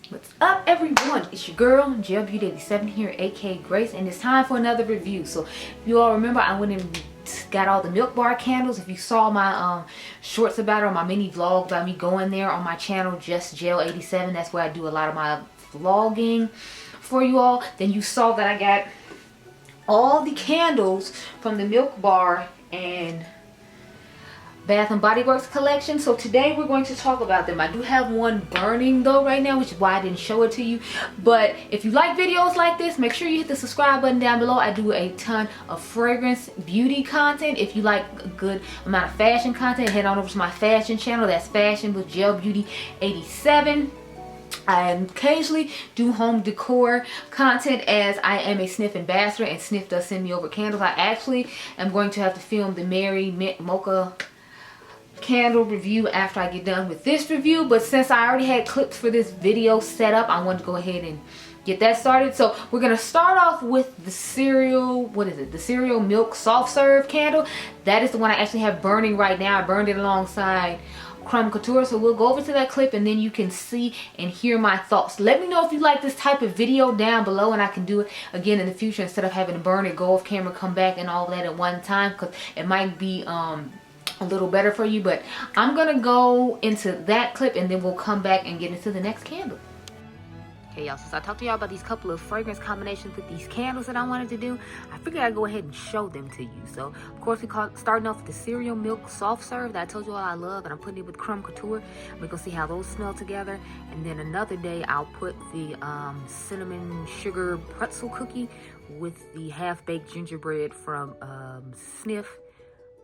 What's up, everyone? It's your girl Gelbeauty-QM here, aka Grace, and it's time for another review. So if you all remember, I went and got all the Milkbar candles. If you saw my shorts about it, or my mini vlog about me going there on my channel, just Gel87, that's where I do a lot of my vlogging for you all. Then you saw that I got all the candles from the Milkbar and Bath and Body Works collection. So today we're going to talk about them. I do have one burning though right now, which is why I didn't show it to you. But if you like videos like this, make sure you hit the subscribe button down below. I do a ton of fragrance beauty content. If you like a good amount of fashion content, head on over to my fashion channel. That's Fashion with Gelbeauty-87. I occasionally do home decor content, as I am a Snif ambassador and Snif does send me over candles. I actually am going to have to film the Mary Mint Mocha candle review after I get done with this review, but since I already had clips for this video set up, I wanted to go ahead and get that started. So we're gonna start off with the cereal, what is it, the cereal milk soft serve candle. That is the one I actually have burning right now. I burned it alongside Crumb Couture, so we'll go over to that clip and then you can see and hear my thoughts. Let me know if you like this type of video down below, and I can do it again in the future instead of having to burn it, go off camera, come back and all that at one time, because it might be a little better for you. But I'm gonna go into that clip and then we'll come back and get into the next candle. Okay, y'all, since I talked to y'all about these couple of fragrance combinations with these candles that I wanted to do, I figured I'd go ahead and show them to you. So of course starting off with the cereal milk soft serve that I told you all I love, and I'm putting it with Crumb Couture. We're gonna see how those smell together. And then another day I'll put the cinnamon sugar pretzel cookie with the half-baked gingerbread from Snif.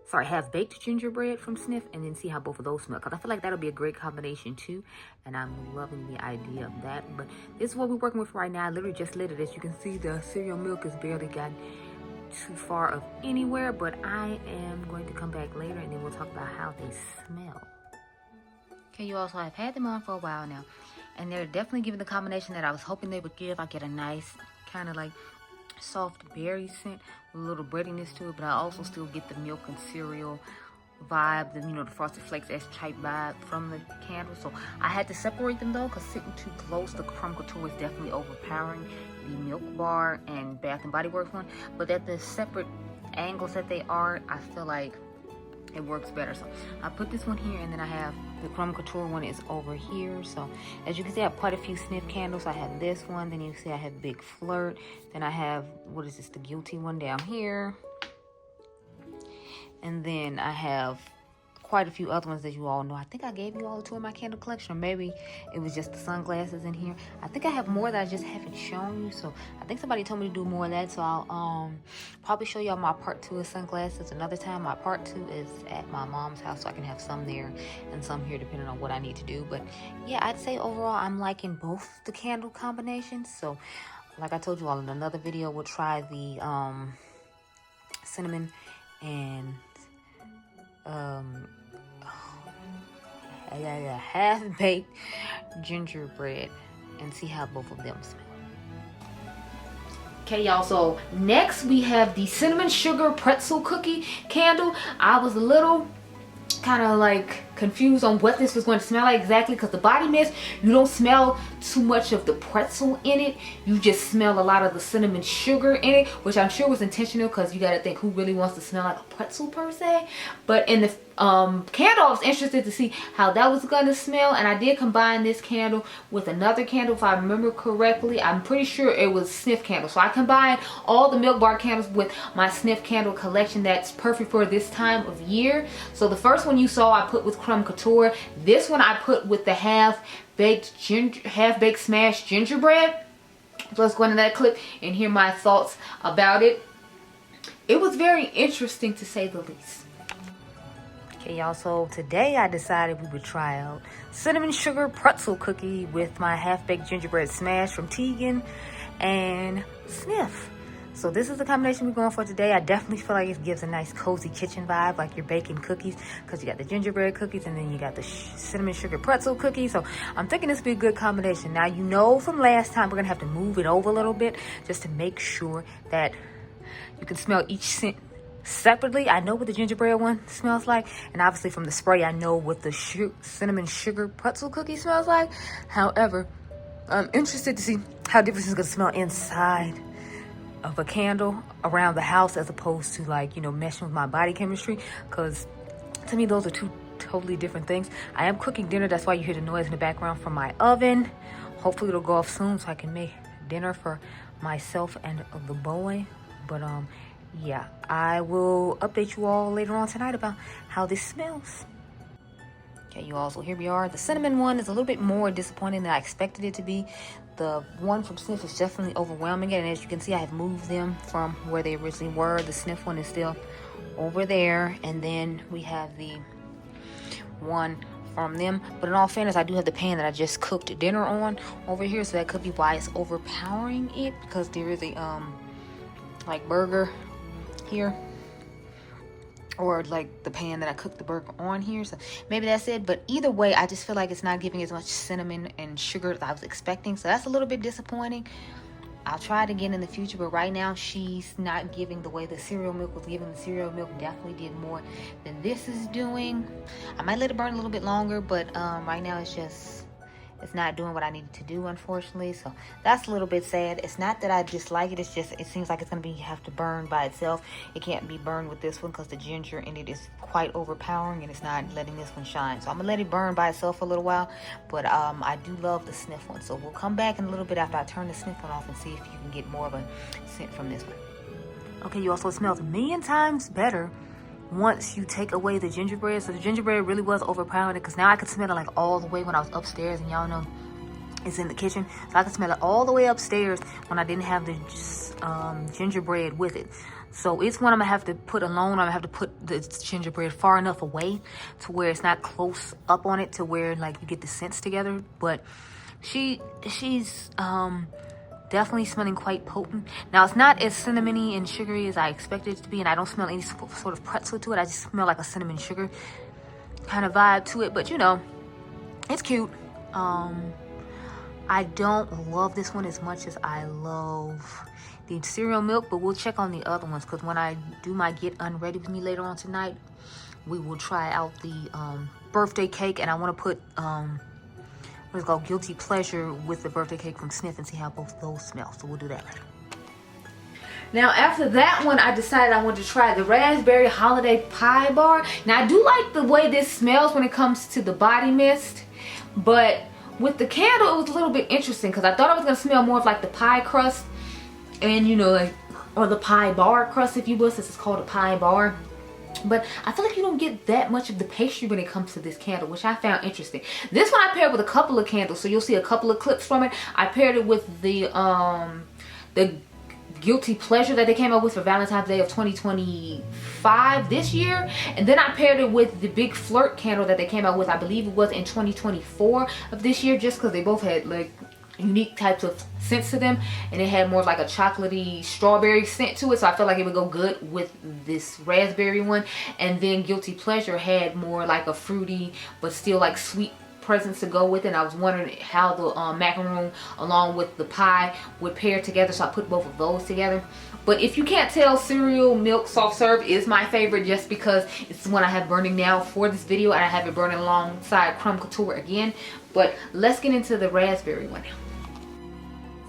Sorry, half-baked gingerbread from Snif, and then see how both of those smell, because I feel like that'll be a great combination too, and I'm loving the idea of that. But this is what we're working with right now. I literally just lit it. As you can see, the cereal milk has barely gotten too far of anywhere, but I am going to come back later and then we'll talk about how they smell. Okay, you also have had them on for a while now, and they're definitely giving the combination that I was hoping they would give. I get a nice kind of like soft berry scent with a little breadiness to it, but I also still get the milk and cereal vibe, the, you know, the Frosted Flakes S-type vibe from the candle. So I had to separate them though, because sitting too close, the Crumb Couture is definitely overpowering the Milkbar and Bath and Body Works one. But at the separate angles that they are, I feel like it works better. So I put this one here, and then I have the Crumb Couture one is over here. So as you can see, I have quite a few Snif candles. I have this one, then you see I have Big Flirt, then I have, what is this, the Guilty one down here, and then I have quite a few other ones that you all know. I think I gave you all the two in my candle collection, or maybe it was just the sunglasses in here. I think I have more that I just haven't shown you, so I think somebody told me to do more of that. So I'll probably show y'all my part 2 of sunglasses another time. My part 2 is at my mom's house, so I can have some there and some here depending on what I need to do. But yeah, I'd say overall I'm liking both the candle combinations. So like I told you all in another video, we'll try the cinnamon and half-baked gingerbread and see how both of them smell. Okay, y'all, so next we have the cinnamon sugar pretzel cookie candle. I was a little kind of like confused on what this was going to smell like exactly, because the body mist, you don't smell too much of the pretzel in it, you just smell a lot of the cinnamon sugar in it, which I'm sure was intentional, because you got to think, who really wants to smell like a pretzel per se? But in the candle, I was interested to see how that was going to smell, and I did combine this candle with another candle if I remember correctly. I'm pretty sure it was Snif candle, so I combined all the Milkbar candles with my Snif candle collection that's perfect for this time of year. So the first one you saw I put with Crumb Couture. This one I put with the half-baked smashed gingerbread. So let's go into that clip and hear my thoughts about it. It was very interesting, to say the least. Okay, y'all, so today I decided we would try out cinnamon sugar pretzel cookie with my half-baked gingerbread smash from Tegan and Snif. So this is the combination we're going for today. I definitely feel like it gives a nice cozy kitchen vibe, like you're baking cookies, because you got the gingerbread cookies and then you got the cinnamon sugar pretzel cookie. So I'm thinking this would be a good combination. Now, you know from last time, we're going to have to move it over a little bit just to make sure that you can smell each scent separately. I know what the gingerbread one smells like, and obviously from the spray I know what the cinnamon sugar pretzel cookie smells like. However, I'm interested to see how different it's gonna smell inside of a candle around the house as opposed to like, you know, meshing with my body chemistry, because to me those are two totally different things. I am cooking dinner, that's why you hear the noise in the background from my oven. Hopefully it'll go off soon so I can make dinner for myself and the boy. But yeah, I will update you all later on tonight about how this smells. Okay, you all, so here we are. The cinnamon one is a little bit more disappointing than I expected it to be. The one from Snif is definitely overwhelming it, and as you can see, I have moved them from where they originally were. The Snif one is still over there, and then we have the one from them. But in all fairness, I do have the pan that I just cooked dinner on over here, so that could be why it's overpowering it, because there is a like burger here, or like the pan that I cooked the burger on here, so maybe that's it. But either way, I just feel like it's not giving as much cinnamon and sugar as I was expecting, so that's a little bit disappointing. I'll try it again in the future, but right now she's not giving the way the cereal milk was giving. The cereal milk definitely did more than this is doing. I might let it burn a little bit longer, but right now it's not doing what I needed to do, unfortunately. So that's a little bit sad. It's not that I dislike it, it's just it seems like it's gonna have to burn by itself. It can't be burned with this one because the ginger in it is quite overpowering and it's not letting this one shine. So I'm gonna let it burn by itself for a little while. But I do love the Snif one, so we'll come back in a little bit after I turn the Snif one off and see if you can get more of a scent from this one. Okay, you also smells a million times better once you take away the gingerbread. So the gingerbread really was overpowering it, because now I could smell it like all the way when I was upstairs, and y'all know it's in the kitchen, so I could smell it all the way upstairs when I didn't have the gingerbread with it. So it's one I'm gonna have to put alone. I'm gonna have to put the gingerbread far enough away to where it's not close up on it to where like you get the scents together. But she's definitely smelling quite potent. Now it's not as cinnamony and sugary as I expected it to be, and I don't smell any sort of pretzel to it. I just smell like a cinnamon sugar kind of vibe to it, but you know, it's cute. I don't love this one as much as I love the cereal milk, but we'll check on the other ones, because when I do my get unready with me later on tonight, we will try out the birthday cake, and I want to put what's called Guilty Pleasure with the birthday cake from Snif and see how both those smell. So we'll do that later. Now after that one, I decided I wanted to try the Raspberry Holiday Pie Bar. Now I do like the way this smells when it comes to the body mist, but with the candle it was a little bit interesting, because I thought it was going to smell more of like the pie crust, and you know, like, or the pie bar crust if you will, since it's called a pie bar. But I feel like you don't get that much of the pastry when it comes to this candle, which I found interesting. This one I paired with a couple of candles, so you'll see a couple of clips from it. I paired it with the Guilty Pleasure that they came up with for Valentine's Day of 2025 this year, and then I paired it with the Big Flirt candle that they came out with, I believe it was in 2024 of this year, just because they both had like unique types of scents to them, and it had more like a chocolatey strawberry scent to it, so I felt like it would go good with this raspberry one. And then Guilty Pleasure had more like a fruity but still like sweet presents to go with it, and I was wondering how the macaroon along with the pie would pair together, so I put both of those together. But if you can't tell, cereal milk soft serve is my favorite, just because it's the one I have burning now for this video, and I have it burning alongside Crumb Couture again. But let's get into the raspberry one now.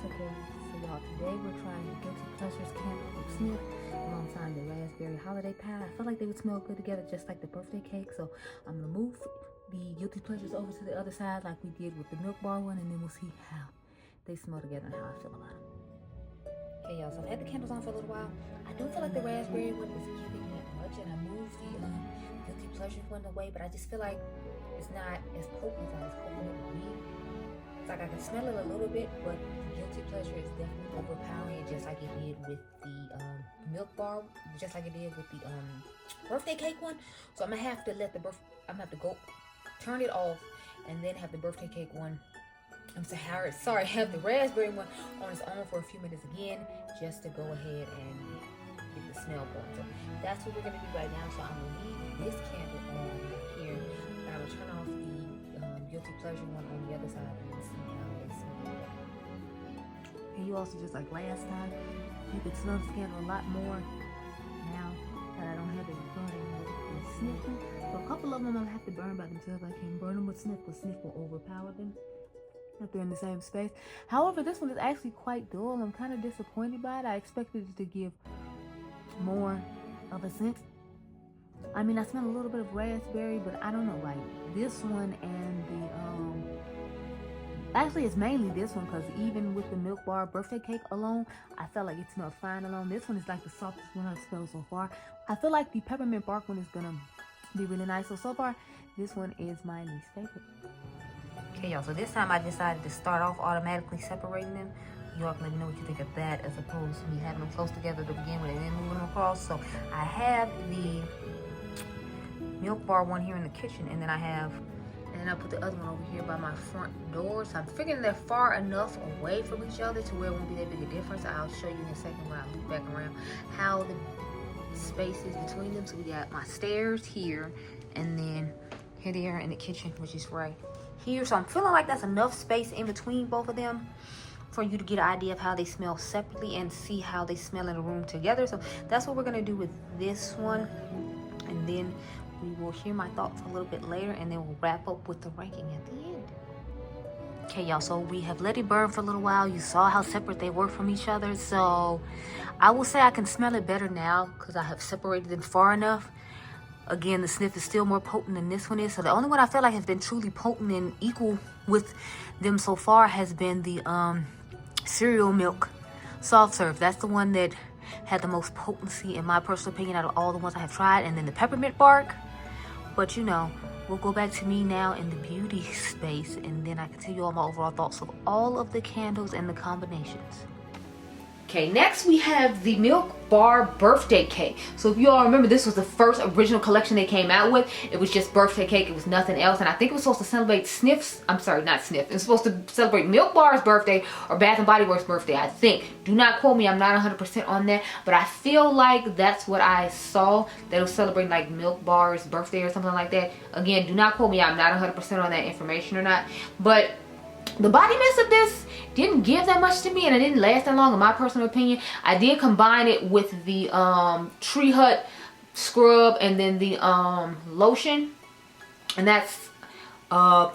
Okay, so y'all, today we're trying the Guilty Pleasures candle from Snif alongside the Raspberry Holiday Pie. I felt like they would smell good together, just like the birthday cake, so I'm gonna move the Guilty Pleasures over to the other side like we did with the Milkbar one, and then we'll see how they smell together and how I feel about them. Okay, y'all, so I've had the candles on for a little while. I don't feel like the raspberry one is giving that much, and I moved the Guilty Pleasures one away, but I just feel like it's not as potent as I was hoping it would be. It's like I can smell it a little bit, but the Guilty Pleasure is definitely overpowering it, just like it did with the Milkbar, just like it did with the birthday cake one. So I'm gonna have to let the turn it off, and then have the birthday cake one. Have the raspberry one on its own for a few minutes again, just to go ahead and get the smell going. So that's what we're gonna do right now. So I'm gonna leave this candle on here, and I'm gonna turn off the Guilty Pleasure one on the other side and see how they smell. And you also, just like last time, you can smell this candle a lot more now that I don't have it burning with the Snif one. So a couple of them I'll have to burn by themselves. I can't burn them with Snif, because Snif will overpower them. if they're in the same space. However, this one is actually quite dull. I'm kind of disappointed by it. I expected it to give more of a scent. I mean, I smell a little bit of raspberry, but I don't know, like this one and the actually it's mainly this one, because even with the Milkbar birthday cake alone, I felt like it smelled fine alone. This one is like the softest one I've smelled so far. I feel like the peppermint bark one is gonna be really nice. So far this one is my least favorite. Okay, y'all, so this time I decided to start off automatically separating them. Y'all can let me know what you think of that, as opposed to me having them close together to begin with and then moving them across. So I have the Milkbar one here in the kitchen, and then I put the other one over here by my front door. So I'm figuring they're far enough away from each other to where it won't be that big a difference. I'll show you in a second when I loop back around how the space is between them. So we got my stairs here, and then here they are in the kitchen, which is right here. So I'm feeling like that's enough space in between both of them for you to get an idea of how they smell separately and see how they smell in a room together. So that's what we're gonna do with this one, and then we will hear my thoughts a little bit later, and then we'll wrap up with the ranking at the end. Okay, y'all, so we have let it burn for a little while. You saw how separate they were from each other. So I will say I can smell it better now because I have separated them far enough. Again, the Snif is still more potent than this one is. So the only one I feel like has been truly potent and equal with them so far has been the cereal milk soft serve. That's the one that had the most potency in my personal opinion out of all the ones I have tried. And then the peppermint bark. But you know, we'll go back to me now in the beauty space, and then I can tell you all my overall thoughts of all of the candles and the combinations. Okay, next we have the Milkbar birthday cake. So if you all remember, this was the first original collection they came out with. It was just birthday cake, it was nothing else. And I think it was supposed to celebrate Snif's, I'm sorry, not Snif. It was supposed to celebrate Milkbar's birthday or Bath & Body Works' birthday, I think. Do not quote me, I'm not 100% on that. But I feel like that's what I saw, that it was celebrating like Milkbar's birthday or something like that. Again, do not quote me, I'm not 100% on that information or not. But the body mist of this didn't give that much to me, and it didn't last that long in my personal opinion. I did combine it with the Tree Hut scrub and then the lotion, and that's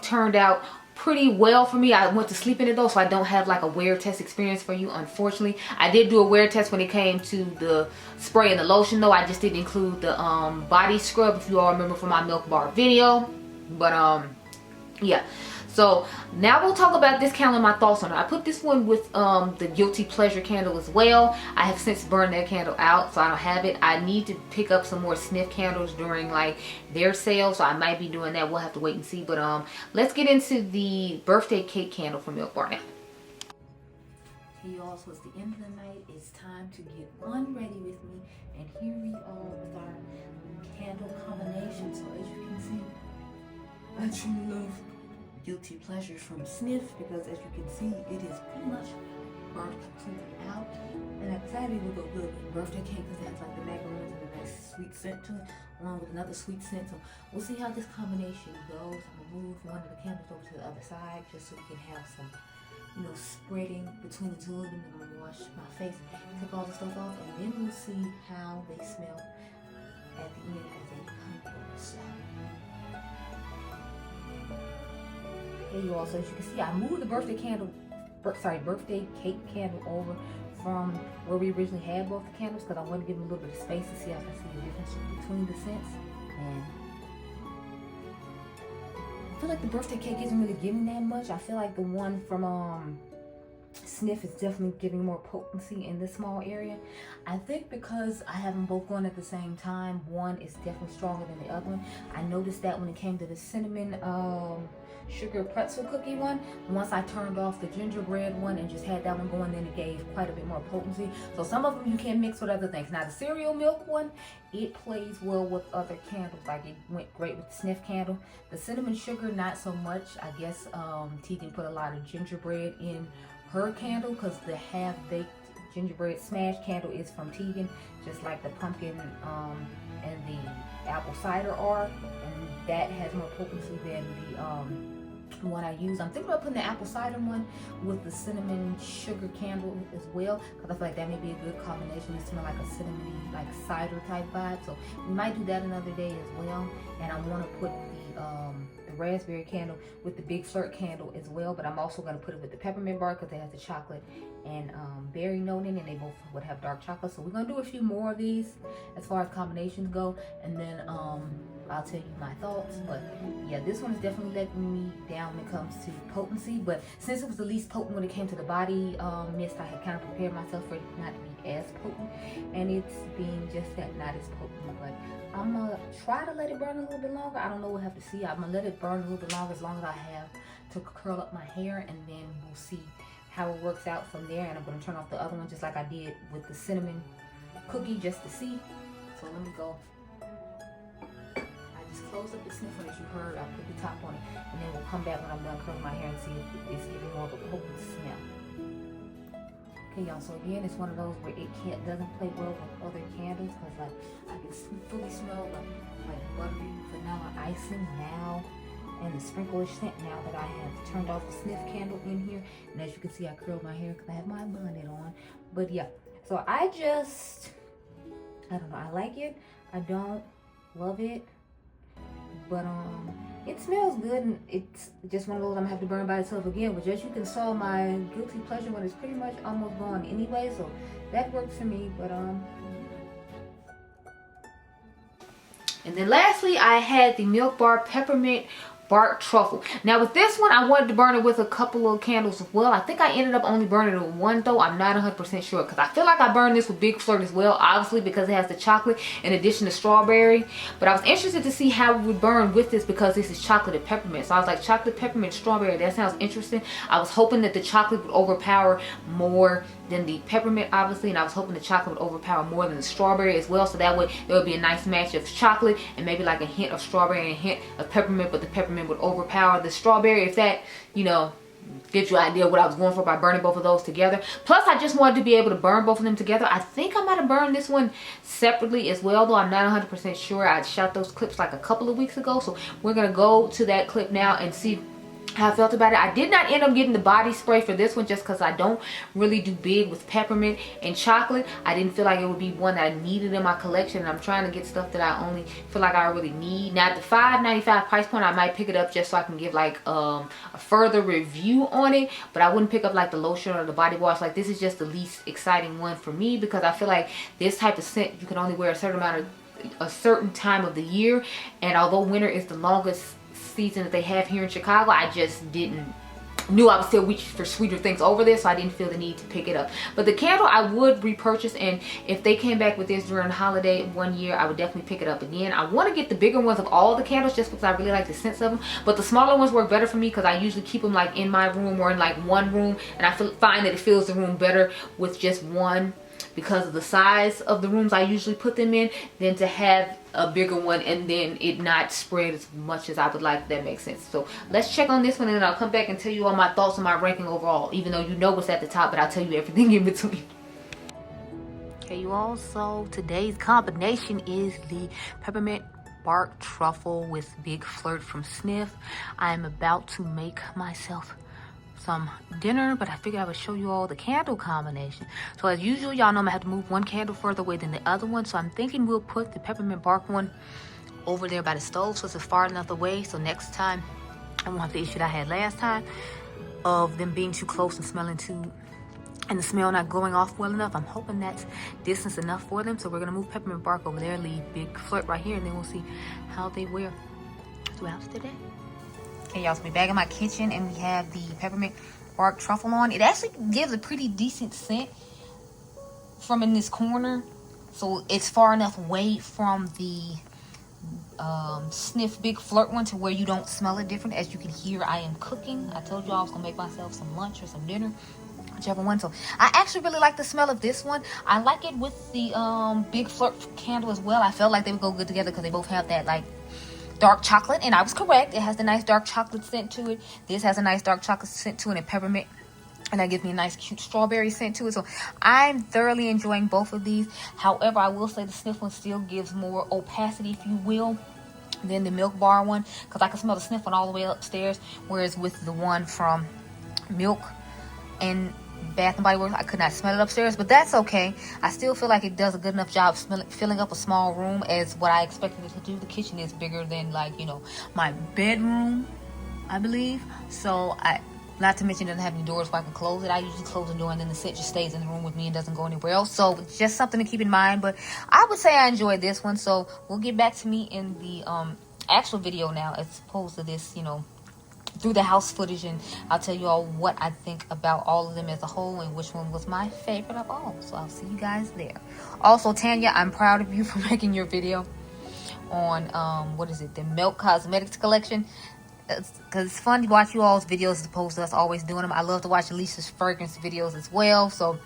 turned out pretty well for me. I went to sleep in it though, so I don't have like a wear test experience for you, unfortunately. I did do a wear test when it came to the spray and the lotion though. I just didn't include the body scrub, if you all remember from my Milkbar video. But yeah. So now we'll talk about this candle and my thoughts on it. I put this one with the Guilty Pleasure candle as well. I have since burned that candle out, so I don't have it. I need to pick up some more Snif candles during like their sale, so I might be doing that. We'll have to wait and see. But let's get into the birthday cake candle from Milkbar now. Hey y'all, so it's the end of the night. It's time to get one ready with me, and here we are with our candle combination. So as you can see, I truly love Guilty Pleasure from Snif, because as you can see, it is pretty much burnt completely out, and I decided it would go good with birthday cake because it has like the macaroons and a nice sweet scent to it, along with another sweet scent. So we'll see how this combination goes. I'm gonna move one of the candles over to the other side just so we can have some, you know, spreading between the two of them. And I'm gonna wash my face, take all the stuff off, and then we'll see how they smell at the end as they come close. Hey you all, so as you can see, I moved the birthday cake candle over from where we originally had both the candles, because I want to give them a little bit of space to see if I can see the difference between the scents. And I feel like the birthday cake isn't really giving that much. I feel like the one from Snif is definitely giving more potency in this small area. I think because I have them both going at the same time, one is definitely stronger than the other one. I noticed that when it came to the cinnamon sugar pretzel cookie one, once I turned off the gingerbread one and just had that one going, then it gave quite a bit more potency. So some of them you can mix with other things. Now the cereal milk one, it plays well with other candles, like it went great with the Snif candle. The cinnamon sugar, not so much. I guess Tegan put a lot of gingerbread in her candle, because the half-baked gingerbread smash candle is from Tegan, just like the pumpkin and the apple cider are, and that has more potency than the one I use. I'm thinking about putting the apple cider one with the cinnamon sugar candle as well, because I feel like that may be a good combination. It smells like a cinnamony, like cider type vibe. So we might do that another day as well. And I want to put the raspberry candle with the Big Flirt candle as well, but I'm also going to put it with the peppermint bar because it has the chocolate and berry note in it, and they both would have dark chocolate. So we're going to do a few more of these as far as combinations go, and then I'll tell you my thoughts. But yeah, this one is definitely letting me down when it comes to potency, but since it was the least potent when it came to the body mist, I had kind of prepared myself for it not to be as potent, and it's being just that, not as potent. But I'm gonna try to let it burn a little bit longer. I don't know, we'll have to see. I'm gonna let it burn a little bit longer as long as I have to curl up my hair, and then we'll see how it works out from there. And I'm gonna turn off the other one just like I did with the cinnamon cookie, just to see. So let me go. I just closed up the Snif one, as you heard. I put the top on it, and then we'll come back when I'm done curling my hair and see if it's giving more of a potent smell. Okay, y'all, so again, it's one of those where it doesn't play well with other candles, because like I can fully smell like buttery vanilla icing now, and the sprinklish scent now that I have turned off the Snif candle in here. And as you can see, I curled my hair because I have my bonnet on. But yeah, so I don't know, I like it, I don't love it, but it smells good, and it's just one of those I'm gonna have to burn by itself again. But as you can saw, my guilty pleasure one is pretty much almost gone anyway, so that works for me. But and then lastly, I had the Milkbar Peppermint Bark Truffle. Now with this one, I wanted to burn it with a couple of candles as well. I think I ended up only burning it with one though. I'm not 100% sure, because I feel like I burned this with Big Flirt as well, obviously because it has the chocolate in addition to strawberry. But I was interested to see how it would burn with this, because this is chocolate and peppermint. So I was like, chocolate, peppermint, strawberry, that sounds interesting. I was hoping that the chocolate would overpower more than the peppermint, obviously, and I was hoping the chocolate would overpower more than the strawberry as well, so that way there would be a nice match of chocolate and maybe like a hint of strawberry and a hint of peppermint, but the peppermint would overpower the strawberry, if that, you know, gives you an idea what I was going for by burning both of those together. Plus, I just wanted to be able to burn both of them together. I think I might have burned this one separately as well, though I'm not 100% sure. I shot those clips like a couple of weeks ago, so we're gonna go to that clip now and see how I felt about it. I did not end up getting the body spray for this one just because I don't really do big with peppermint and chocolate. I didn't feel like it would be one that I needed in my collection, and I'm trying to get stuff that I only feel like I really need. Now at the $5.95 price point, I might pick it up just so I can give like a further review on it, but I wouldn't pick up like the lotion or the body wash. Like, this is just the least exciting one for me, because I feel like this type of scent you can only wear a certain time of the year, and although winter is the longest season that they have here in Chicago, I just knew I would still reach for sweeter things over this, so I didn't feel the need to pick it up. But the candle I would repurchase, and if they came back with this during the holiday one year, I would definitely pick it up again. I want to get the bigger ones of all the candles just because I really like the scents of them, but the smaller ones work better for me because I usually keep them like in my room or in like one room, and I find that it fills the room better with just one, because of the size of the rooms I usually put them in, than to have a bigger one and then it not spread as much as I would like, if that makes sense. So let's check on this one, and then I'll come back and tell you all my thoughts on my ranking overall, even though you know what's at the top, but I'll tell you everything in between. Okay, you all, so today's combination is the Peppermint Bark Truffle with Big Flirt from Snif. I am about to make myself some dinner, but I figured I would show you all the candle combination. So as usual, y'all know I'm gonna have to move one candle further away than the other one, so I'm thinking we'll put the peppermint bark one over there by the stove, so it's far enough away, so next time I won't have the issue that I had last time of them being too close and smelling too, and the smell not going off well enough. I'm hoping that's distance enough for them, so we're gonna move peppermint bark over there, leave Big Flirt right here, and then we'll see how they wear throughout the day. Okay, y'all, so we're back in my kitchen, and we have the Peppermint Bark Truffle on. It actually gives a pretty decent scent from in this corner, so it's far enough away from the Snif Big Flirt one to where you don't smell it different. As you can hear, I am cooking. I told you I was gonna make myself some lunch or some dinner, whichever one. So I actually really like the smell of this one. I like it with the Big Flirt candle as well. I felt like they would go good together because they both have that like dark chocolate, and I was correct. It has the nice dark chocolate scent to it. This has a nice dark chocolate scent to it, and peppermint, and that gives me a nice cute strawberry scent to it. So I'm thoroughly enjoying both of these. However, I will say the Snif one still gives more opacity, if you will, than the Milkbar one, because I can smell the Snif one all the way upstairs, whereas with the one from Milk and Bath and Body Works. I could not smell it upstairs, but that's okay. I still feel like it does a good enough job filling up a small room as what I expected it to do. The kitchen is bigger than, like, you know, my bedroom, I believe. So not to mention it doesn't have any doors where I can close it. I usually close the door and then the scent just stays in the room with me and doesn't go anywhere else. So just something to keep in mind. But I would say I enjoyed this one. So we'll get back to me in the actual video now, as opposed to this, you know, through the house footage, and I'll tell you all what I think about all of them as a whole and which one was my favorite of all. So I'll see you guys there. Also, Tanya, I'm proud of you for making your video on what is it, the Milk Cosmetics collection, because it's fun to watch you all's videos as opposed to us always doing them. I love to watch Alicia's fragrance videos as well, so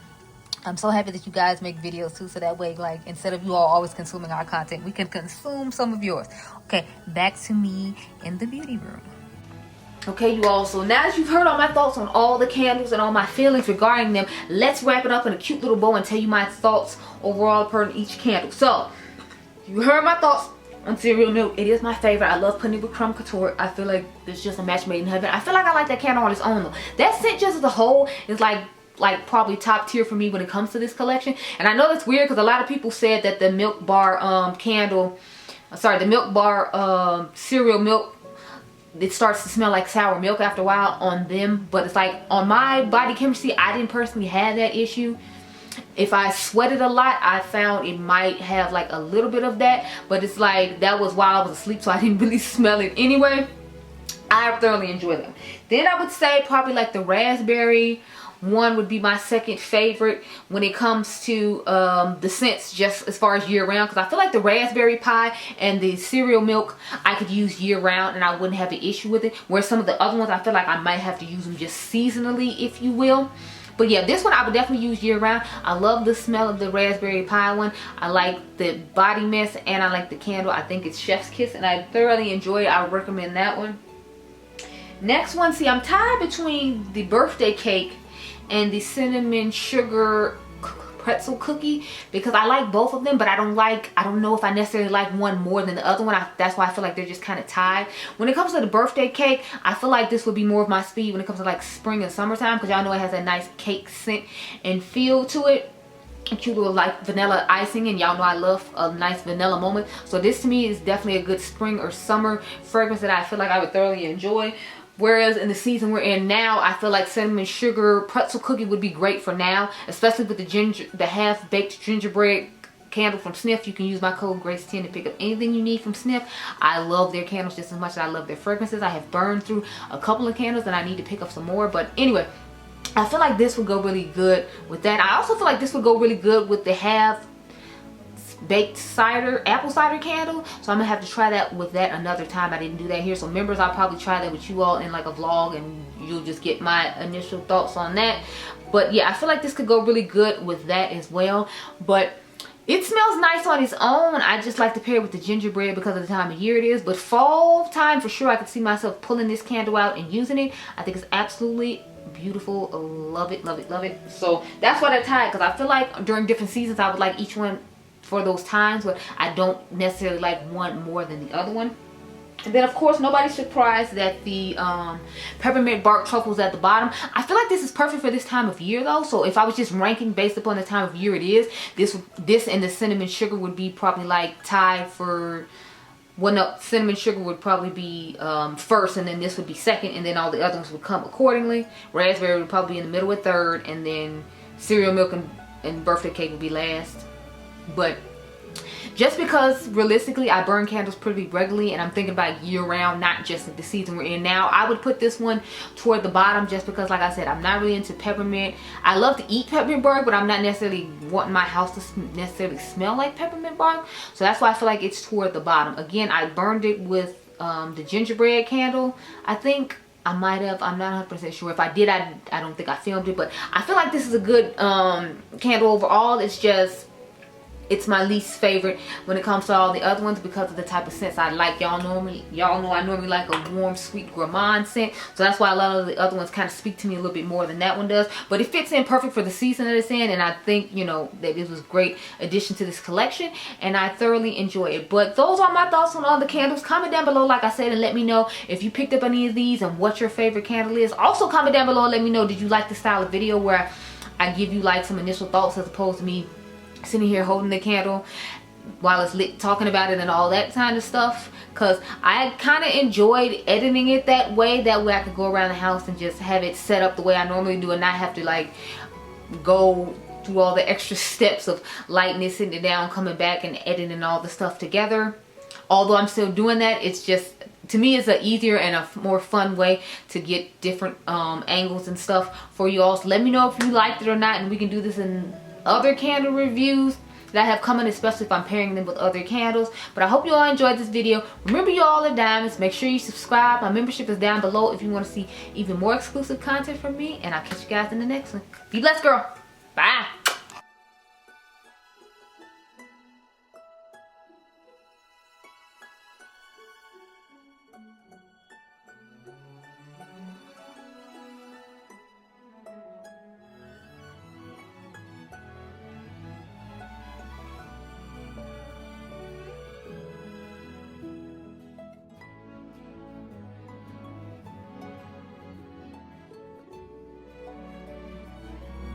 I'm so happy that you guys make videos too, so that way, like, instead of you all always consuming our content, we can consume some of yours. Okay, back to me in the beauty room. Okay, you all, so now that you've heard all my thoughts on all the candles and all my feelings regarding them, let's wrap it up in a cute little bow and tell you my thoughts overall per each candle. So, you heard my thoughts on Cereal Milk. It is my favorite. I love putting it with Creme Couture. I feel like it's just a match made in heaven. I feel like I like that candle on its own though. That scent just as a whole is like probably top tier for me when it comes to this collection. And I know it's weird because a lot of people said that the Milkbar the Milkbar Cereal Milk, it starts to smell like sour milk after a while on them, but it's like on my body chemistry, I didn't personally have that issue. If I sweated a lot, I found it might have like a little bit of that, but it's like that was while I was asleep, so I didn't really smell it anyway. I thoroughly enjoy them. Then I would say probably like the raspberry one would be my second favorite when it comes to the scents, just as far as year round, because I feel like the raspberry pie and the cereal milk I could use year round and I wouldn't have an issue with it, where some of the other ones I feel like I might have to use them just seasonally, if you will. But yeah, this one I would definitely use year round. I love the smell of the raspberry pie one. I like the body mist and I like the candle. I think it's Chef's Kiss and I thoroughly enjoy it. I recommend that one. Next one, see, I'm tied between the birthday cake and the cinnamon sugar pretzel cookie, because I like both of them, but I don't know if I necessarily like one more than the other one. That's why I feel like they're just kind of tied. When it comes to the birthday cake, I feel like this would be more of my speed when it comes to like spring and summertime, because y'all know it has a nice cake scent and feel to it. A cute little like vanilla icing, and y'all know I love a nice vanilla moment. So this to me is definitely a good spring or summer fragrance that I feel like I would thoroughly enjoy. Whereas in the season we're in now, I feel like cinnamon sugar pretzel cookie would be great for now, especially with the half-baked gingerbread candle from Snif. You can use my code GRACE10 to pick up anything you need from Snif. I love their candles just as much as I love their fragrances. I have burned through a couple of candles and I need to pick up some more. But anyway, I feel like this would go really good with that. I also feel like this would go really good with the baked apple cider candle, so I'm gonna have to try that with that another time. I didn't do that here, so members, I'll probably try that with you all in like a vlog and you'll just get my initial thoughts on that. But yeah, I feel like this could go really good with that as well. But it smells nice on its own. I just like to pair it with the gingerbread because of the time of year it is. But fall time for sure, I could see myself pulling this candle out and using it. I think it's absolutely beautiful. Love it, love it, love it. So that's why I tied, because I feel like during different seasons I would like each one for those times, but I don't necessarily like one more than the other one. And then of course nobody's surprised that the peppermint bark truffles at the bottom. I feel like this is perfect for this time of year though, so if I was just ranking based upon the time of year it is, this and the cinnamon sugar would be probably like tied for, well no, cinnamon sugar would probably be first, and then this would be second, and then all the other ones would come accordingly. Raspberry would probably be in the middle with third, and then cereal milk and birthday cake would be last. But just because realistically I burn candles pretty regularly and I'm thinking about year round, not just the season we're in now, I would put this one toward the bottom, just because like I said, I'm not really into peppermint. I love to eat peppermint bark, but I'm not necessarily wanting my house to necessarily smell like peppermint bark, so that's why I feel like it's toward the bottom. Again, I burned it with the gingerbread candle. I think I might have, I'm not 100% sure. If I did, I don't think I filmed it, but I feel like this is a good candle overall. It's my least favorite when it comes to all the other ones because of the type of scents I like. Y'all know I normally like a warm, sweet gourmand scent, so that's why a lot of the other ones kind of speak to me a little bit more than that one does. But it fits in perfect for the season that it's in, and I think, you know, that this was a great addition to this collection, and I thoroughly enjoy it. But those are my thoughts on all the candles. Comment down below, like I said, and let me know if you picked up any of these and what your favorite candle is. Also comment down below and let me know, did you like the style of video where I give you like some initial thoughts as opposed to me sitting here holding the candle while it's lit, talking about it and all that kind of stuff, because I kind of enjoyed editing it that way. That way I could go around the house and just have it set up the way I normally do and not have to like go through all the extra steps of lighting it, sitting it down, coming back and editing all the stuff together. Although I'm still doing that, it's just, to me, it's an easier and a more fun way to get different angles and stuff for you all. So let me know if you liked it or not, and we can do this in other candle reviews that I have coming, especially if I'm pairing them with other candles. But I hope you all enjoyed this video. Remember, you all are diamonds. Make sure you subscribe. My membership is down below if you want to see even more exclusive content from me, and I'll catch you guys in the next one. Be blessed, girl. Bye.